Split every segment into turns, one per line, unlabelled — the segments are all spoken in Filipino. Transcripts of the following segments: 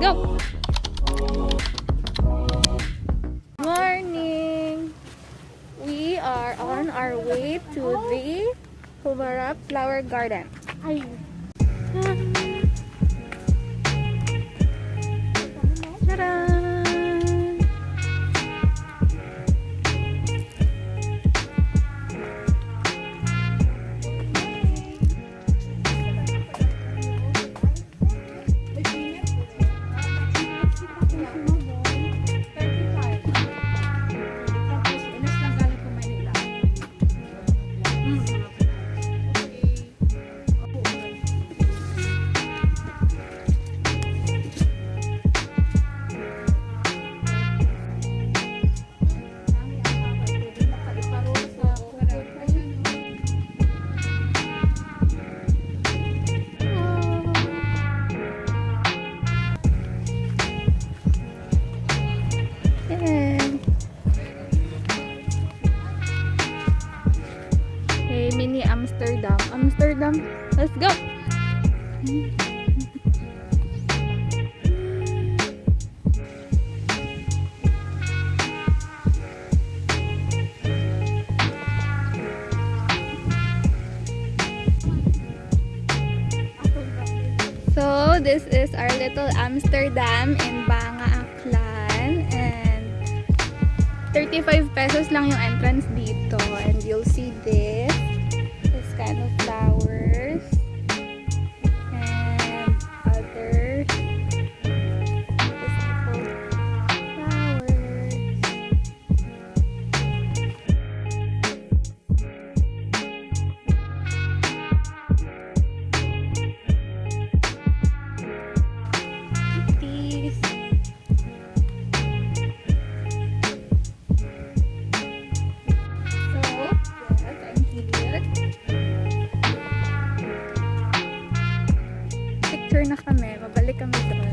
go! Morning! We are on our way to the Humarap Flower Garden. Ta-da! Mini Amsterdam. Let's go. So this is our little Amsterdam in Banga, Aklan, and 35 pesos lang yung entrance dito, and you'll see this kind of flowers and other beautiful flowers. These. Na kami, mabalik kami doon.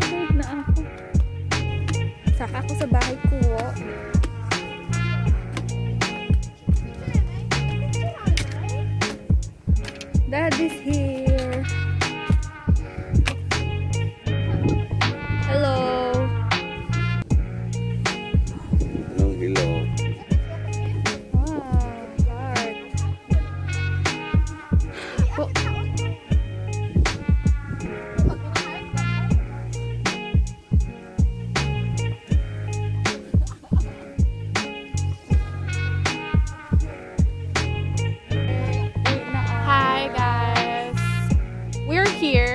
Nagod na ako. Saka ako sa bahay ko. Dad is here. Hello.
Hello.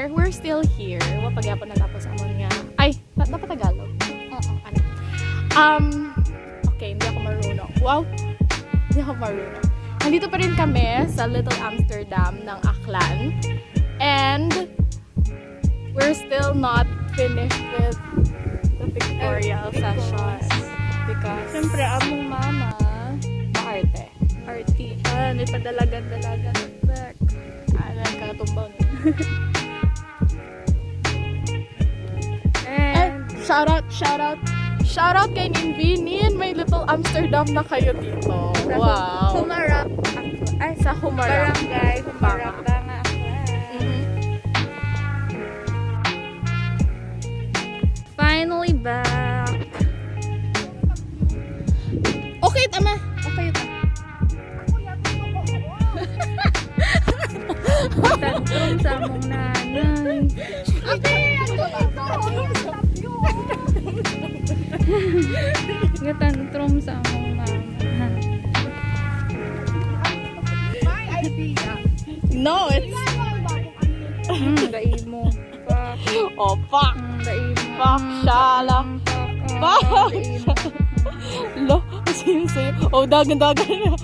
We're still here. Wapagyapo na tapos amon nga. Ay, dapat Tagalog. Oo, ano. Okay, hindi ako marunong. Wow. Hindi ako marunong. Nandito pa rin kami sa Little Amsterdam ng Aklan. And we're still not finished with the pictorial sessions. Because siyempre, among mama maarte. Arty. May padalagan-dalagan effect. Nagkatumbang. Shout out kay Ninvinin, may Little Amsterdam na kayo dito. Wow.
Humarap.
Ay, sa Humarap.
Barangay, Humarap, Banga.
Finally back. Okay, tama. Okay, tama.
Tantrum sa mong nanay.
Tantrum sa mong mama.
My idea.
No, it's...
Daimo.
Oh, fuck.
Daimo.
Fuck, shala. Fuck. Lo, sino sa'yo? Oh, dagan-dagan.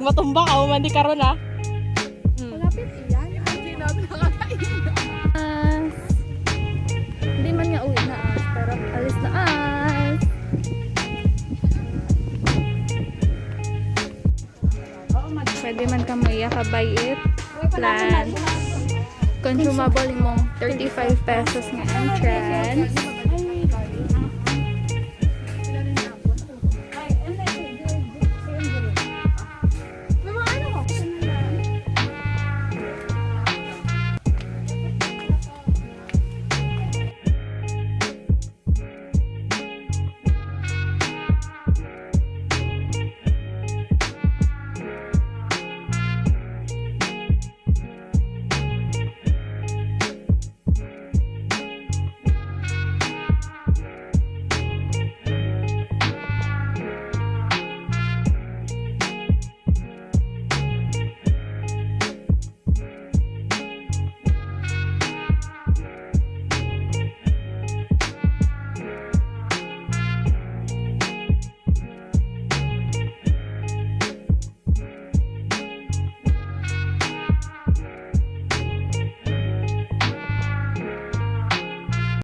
Matumba ka, umandi ka ron, ha?
Malapit iyan. Hindi namin nakakain.
Hindi man nga uwi na as, pero alis na as. Pwede man ka maiya ka buy it. Plan. Consumable mong 35 pesos nga entrance.